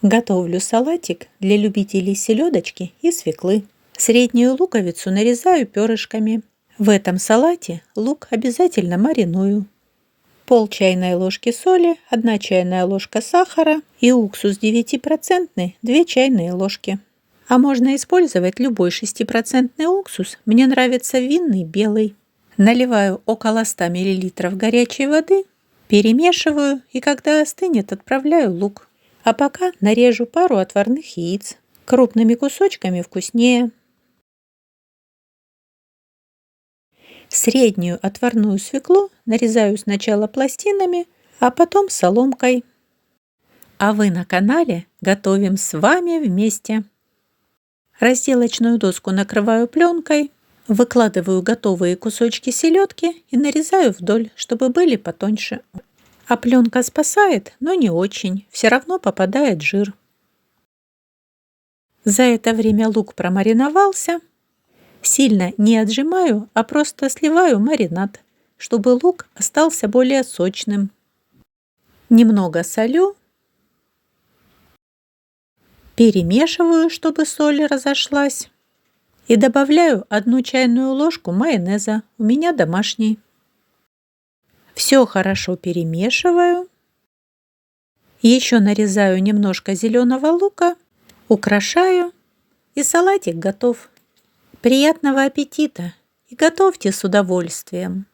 Готовлю салатик для любителей селедочки и свеклы. Среднюю луковицу нарезаю перышками. В этом салате лук обязательно мариную. Пол чайной ложки соли, 1 чайная ложка сахара и уксус 9%, 2 чайные ложки. А можно использовать любой 6% уксус, мне нравится винный белый. Наливаю около 100 мл горячей воды, перемешиваю и когда остынет, отправляю лук. А пока нарежу пару отварных яиц. Крупными кусочками вкуснее. Среднюю отварную свеклу нарезаю сначала пластинами, а потом соломкой. А вы на канале «Готовим с вами вместе». Разделочную доску накрываю пленкой, выкладываю готовые кусочки селедки и нарезаю вдоль, чтобы были потоньше. А пленка спасает, но не очень, все равно попадает жир. За это время лук промариновался. Сильно не отжимаю, а просто сливаю маринад, чтобы лук остался более сочным. Немного солю. Перемешиваю, чтобы соль разошлась. И добавляю 1 чайную ложку майонеза, у меня домашний. Все хорошо перемешиваю. Еще нарезаю немножко зеленого лука, украшаю, и салатик готов. Приятного аппетита и готовьте с удовольствием!